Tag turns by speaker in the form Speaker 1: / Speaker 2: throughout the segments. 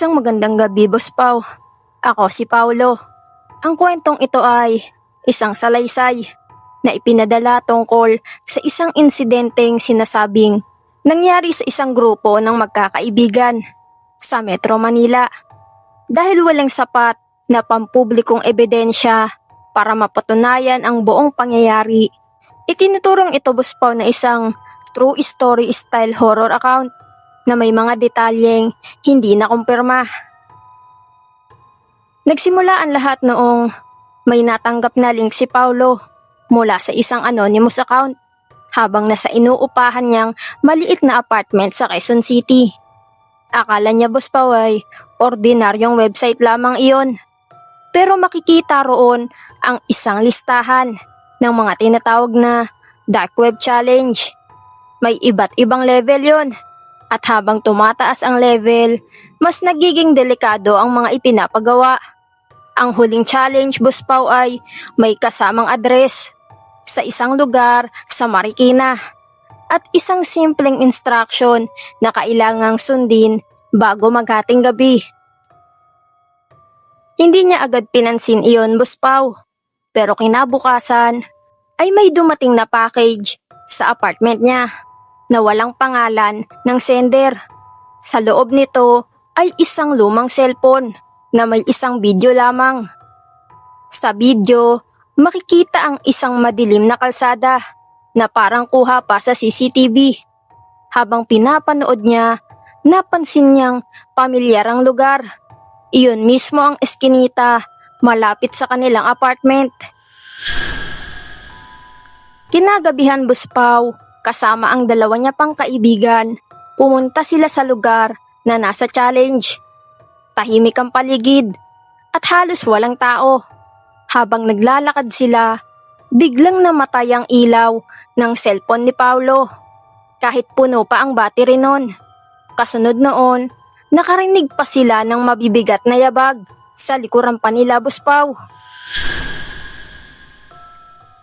Speaker 1: Isang magandang gabi, Boss Pau. Ako si Paulo. Ang kwentong ito ay isang salaysay na ipinadala tungkol sa isang insidenteng sinasabing nangyari sa isang grupo ng magkakaibigan sa Metro Manila. Dahil walang sapat na pampublikong ebidensya para mapatunayan ang buong pangyayari, itinuturong ito, Boss Pau, na isang true story style horror account na may mga detalyeng hindi nakumpirma. Nagsimula ang lahat noong may natanggap na link si Paulo mula sa isang anonymous account habang nasa inuupahan niyang maliit na apartment sa Quezon City. Akala niya, Boss Pau, ay ordinaryong website lamang iyon. Pero makikita roon ang isang listahan ng mga tinatawag na dark web challenge. May iba't ibang level yon. At habang tumataas ang level, mas nagiging delikado ang mga ipinapagawa. Ang huling challenge, Boss Pau, ay may kasamang address sa isang lugar sa Marikina at isang simpleng instruction na kailangang sundin bago maghating gabi. Hindi niya agad pinansin iyon, Boss Pau, pero kinabukasan ay may dumating na package sa apartment niya na walang pangalan ng sender. Sa loob nito ay isang lumang cellphone na may isang video lamang. Sa video, makikita ang isang madilim na kalsada na parang kuha pa sa CCTV. Habang pinapanood niya, napansin niyang pamilyar ang lugar. Iyon mismo ang eskinita malapit sa kanilang apartment. Kinagabihan, Boss Pau, kasama ang dalawa niya pang kaibigan, pumunta sila sa lugar na nasa challenge. Tahimik ang paligid at halos walang tao. Habang naglalakad sila, biglang namatay ang ilaw ng cellphone ni Paulo. Kahit puno pa ang battery nun. Kasunod noon, nakarinig pa sila ng mabibigat na yabag sa likuran pa nila, Boss Pau.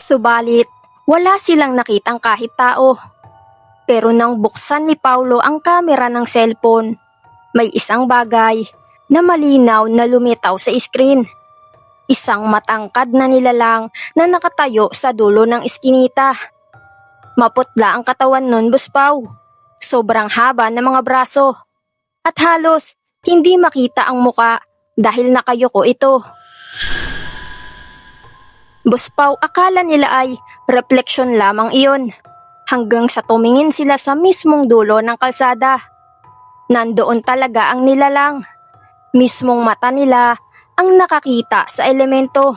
Speaker 1: Subalit, wala silang nakitang kahit tao. Pero nang buksan ni Paulo ang kamera ng cellphone, may isang bagay na malinaw na lumitaw sa screen. Isang matangkad na nilalang na nakatayo sa dulo ng iskinita. Maputla ang katawan nun, Boss Pau. Sobrang haba ng mga braso. At halos hindi makita ang muka dahil nakayuko ito. Boss Pau, akala nila ay refleksyon lamang iyon. Hanggang sa tumingin sila sa mismong dulo ng kalsada. Nandoon talaga ang nilalang. Mismong mata nila ang nakakita sa elemento.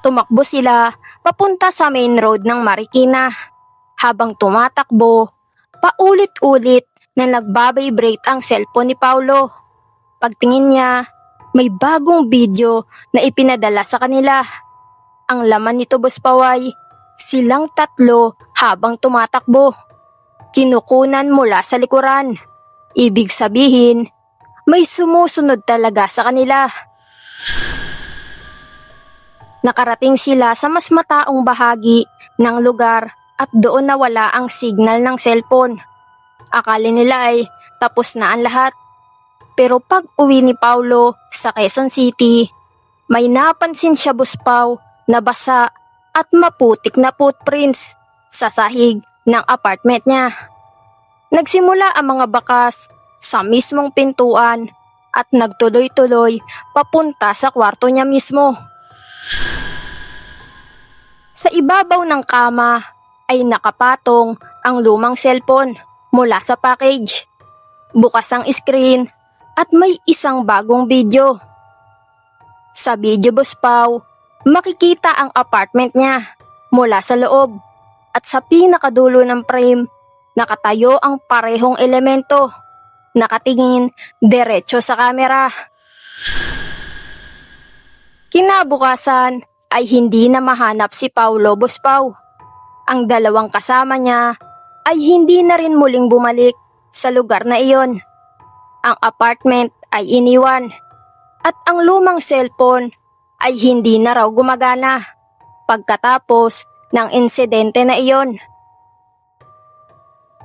Speaker 1: Tumakbo sila papunta sa main road ng Marikina. Habang tumatakbo, paulit-ulit na nagbabibrate ang cellphone ni Paulo. Pagtingin niya, may bagong video na ipinadala sa kanila. Ang laman nito, Boss Pau, ay silang tatlo habang tumatakbo. Kinukunan mula sa likuran. Ibig sabihin, may sumusunod talaga sa kanila. Nakarating sila sa mas mataong bahagi ng lugar at doon nawala ang signal ng cellphone. Akala nila ay tapos na ang lahat. Pero pag uwi ni Paulo sa Quezon City, may napansin siya, Boss Pau, na basa at maputik na footprints sa sahig ng apartment niya. Nagsimula ang mga bakas sa mismong pintuan at nagtuloy-tuloy papunta sa kwarto niya mismo. Sa ibabaw ng kama ay nakapatong ang lumang cellphone mula sa package. Bukas ang screen at may isang bagong video. Sa video, Boss Pau, makikita ang apartment niya mula sa loob at sa pinakadulo ng frame, nakatayo ang parehong elemento, nakatingin diretso sa kamera. Kinabukasan ay hindi na mahanap si Paulo, Boss Pau. Ang dalawang kasama niya ay hindi na rin muling bumalik sa lugar na iyon. Ang apartment ay iniwan at ang lumang cellphone ay hindi na raw gumagana pagkatapos ng insidente na iyon.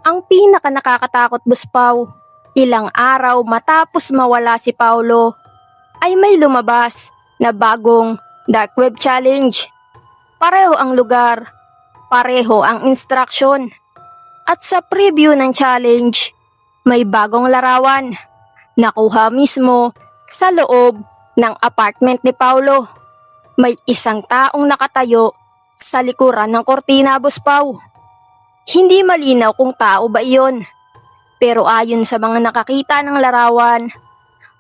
Speaker 1: Ang pinaka nakakatakot, Boss Pau, Ilang araw matapos mawala si Paulo, ay may lumabas na bagong dark web challenge. Pareho ang lugar, pareho ang instruction. At sa preview ng challenge, may bagong larawan. Nakuha mismo sa loob ng apartment ni Paulo. May isang taong nakatayo sa likuran ng kortina, Boss Pau. Hindi malinaw kung tao ba iyon. Pero ayon sa mga nakakita ng larawan,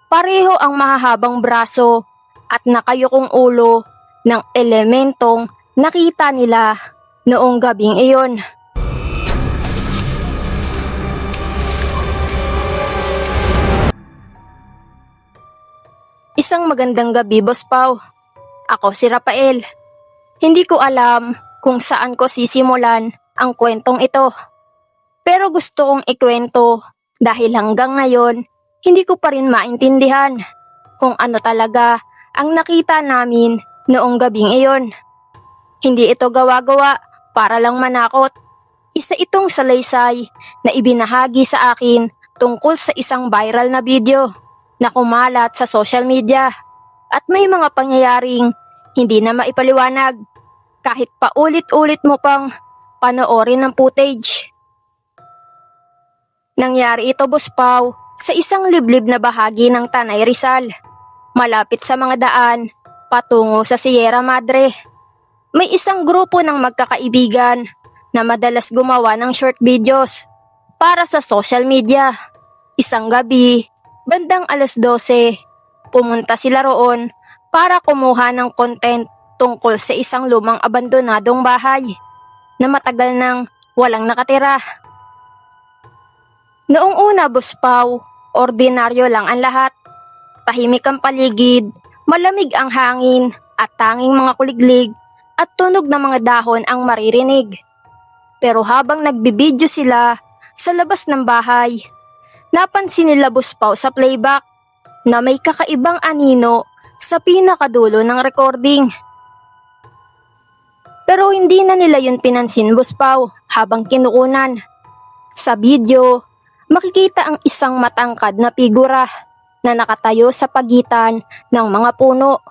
Speaker 1: pareho ang mahahabang braso at nakayukong ulo ng elementong nakita nila noong gabing iyon. Isang magandang gabi, Boss Pau. Ako si Rafael. Hindi ko alam kung saan ko sisimulan ang kwentong ito. Pero gusto kong ikwento dahil hanggang ngayon hindi ko pa rin maintindihan kung ano talaga ang nakita namin noong gabing iyon. Hindi ito gawa-gawa para lang manakot. Isa itong salaysay na ibinahagi sa akin tungkol sa isang viral na video na kumalat sa social media at may mga pangyayaring hindi na maipaliwanag kahit paulit-ulit mo pang panoorin ang footage. Nangyari ito, Boss Pau, sa isang liblib na bahagi ng Tanay Rizal, malapit sa mga daan patungo sa Sierra Madre. May isang grupo ng magkakaibigan na madalas gumawa ng short videos para sa social media. Isang gabi, bandang 12:00, pumunta sila roon para kumuha ng content tungkol sa isang lumang abandonadong bahay na matagal nang walang nakatira. Noong una, Boss Pau, ordinaryo lang ang lahat. Tahimik ang paligid, malamig ang hangin at tanging mga kuliglig at tunog ng mga dahon ang maririnig. Pero habang nagbibideo sila sa labas ng bahay, napansin nila, Boss Pau, sa playback na may kakaibang anino sa pinakadulo ng recording. Pero hindi na nila yun pinansin, Boss Pau, habang kinukunan. Sa video, makikita ang isang matangkad na figura na nakatayo sa pagitan ng mga puno.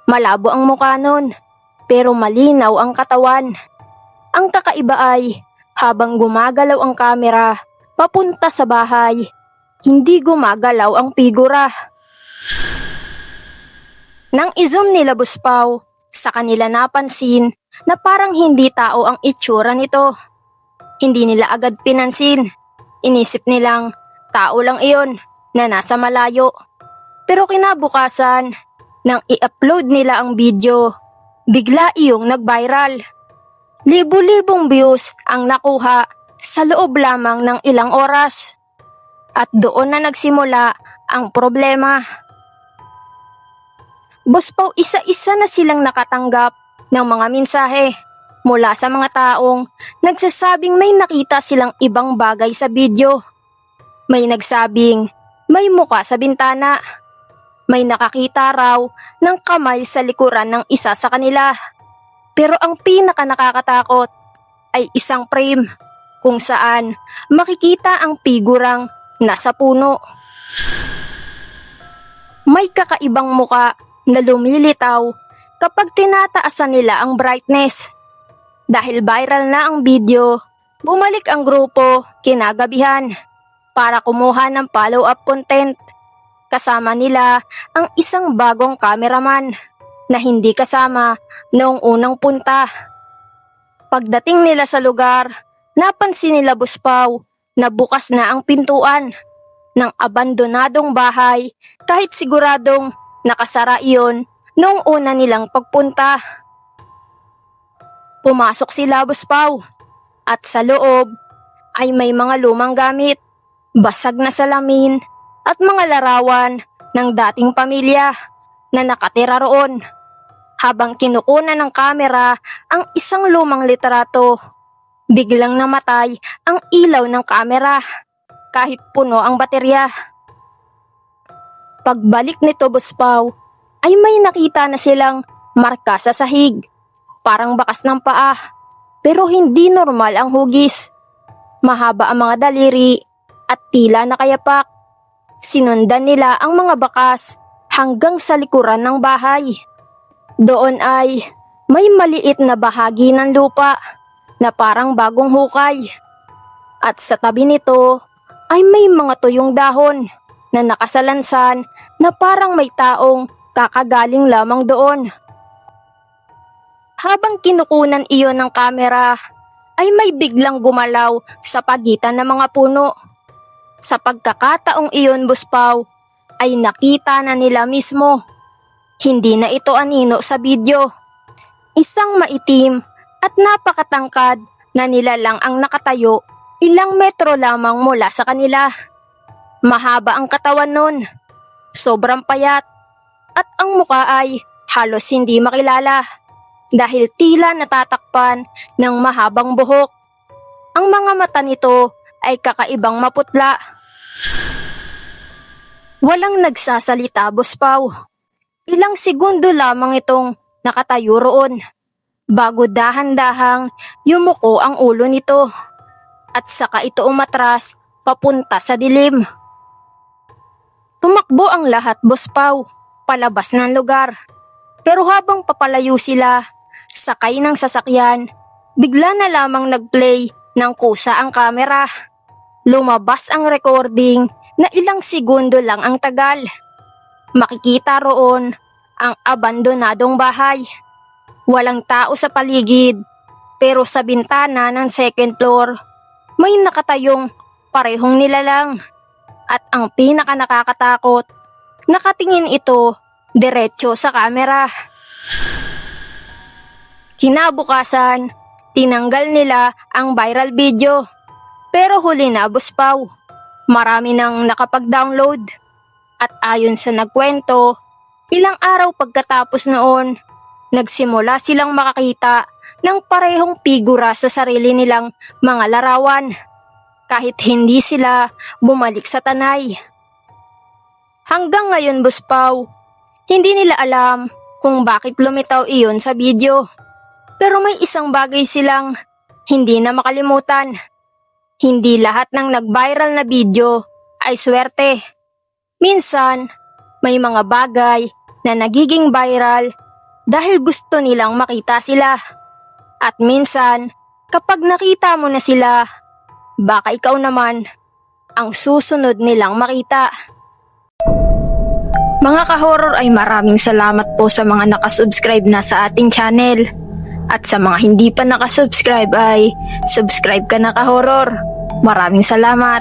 Speaker 1: Malabo ang mukha nun, pero malinaw ang katawan. Ang kakaiba ay, habang gumagalaw ang kamera papunta sa bahay, hindi gumagalaw ang figura. Nang i-zoom nila, Boss Pau, sa kanila napansin na parang hindi tao ang itsura nito. Hindi nila agad pinansin. Inisip nilang tao lang iyon na nasa malayo. Pero kinabukasan, nang i-upload nila ang video, bigla iyong nag-viral. Libo-libong views ang nakuha sa loob lamang ng ilang oras. At doon na nagsimula ang problema. Boss Pau, isa-isa na silang nakatanggap ng mga mensahe mula sa mga taong nagsasabing may nakita silang ibang bagay sa video. May nagsabing may muka sa bintana. May nakakita raw ng kamay sa likuran ng isa sa kanila. Pero ang pinaka nakakatakot ay isang frame kung saan makikita ang figurang nasa puno. May kakaibang muka na lumilitaw kapag tinataasan nila ang brightness. Dahil viral na ang video, bumalik ang grupo kinagabihan para kumuha ng follow-up content. Kasama nila ang isang bagong cameraman na hindi kasama noong unang punta. Pagdating nila sa lugar, napansin nila, Boss Pau, na bukas na ang pintuan ng abandonadong bahay kahit siguradong nakasara iyon noong una nilang pagpunta. Pumasok sila, Boss Pau, at sa loob ay may mga lumang gamit, basag na salamin at mga larawan ng dating pamilya na nakatira roon. Habang kinukunan ng kamera ang isang lumang litrato, biglang namatay ang ilaw ng kamera kahit puno ang baterya. Pagbalik nito, Boss Pau, ay may nakita na silang marka sa sahig. Parang bakas ng paa, pero hindi normal ang hugis. Mahaba ang mga daliri at tila nakayapak. Sinundan nila ang mga bakas hanggang sa likuran ng bahay. Doon ay may maliit na bahagi ng lupa na parang bagong hukay. At sa tabi nito ay may mga tuyong dahon na nakasalansan na parang may taong kakagaling lamang doon. Habang kinukunan iyon ng kamera, ay may biglang gumalaw sa pagitan ng mga puno. Sa pagkakataong iyon, Boss Pao, ay nakita na nila mismo. Hindi na ito anino sa video. Isang maitim at napakatangkad na nilalang ang nakatayo ilang metro lamang mula sa kanila. Mahaba ang katawan nun, sobrang payat, at ang muka ay halos hindi makilala dahil tila natatakpan ng mahabang buhok. Ang mga mata nito ay kakaibang maputla. Walang nagsasalita, Boss Pao. Ilang segundo lamang itong nakatayo roon bago dahan-dahang yumuko ang ulo nito at saka ito umatras papunta sa dilim. Tumakbo ang lahat, Boss Pao, palabas ng lugar. Pero habang papalayo sila, sakay ng sasakyan, bigla na lamang nagplay ng kusa ang kamera. Lumabas ang recording na ilang segundo lang ang tagal. Makikita roon ang abandonadong bahay. Walang tao sa paligid, pero sa bintana ng second floor, may nakatayong parehong nilalang. At ang pinaka nakakatakot, nakatingin ito diretso sa kamera. Kinabukasan, tinanggal nila ang viral video. Pero huli na, Boss Pao, marami nang nakapag-download. At ayon sa nagkwento, ilang araw pagkatapos noon, nagsimula silang makakita ng parehong figura sa sarili nilang mga larawan. Kahit hindi sila bumalik sa tanay. Hanggang ngayon, Boss Pao, hindi nila alam kung bakit lumitaw iyon sa video. Pero may isang bagay silang hindi na makalimutan. Hindi lahat ng nag-viral na video ay swerte. Minsan, may mga bagay na nagiging viral dahil gusto nilang makita sila. At minsan, kapag nakita mo na sila, baka ikaw naman ang susunod nilang makita. Mga ka-horror, ay maraming salamat po sa mga nakasubscribe na sa ating channel. At sa mga hindi pa nakasubscribe ay subscribe ka na, ka-horror. Maraming salamat.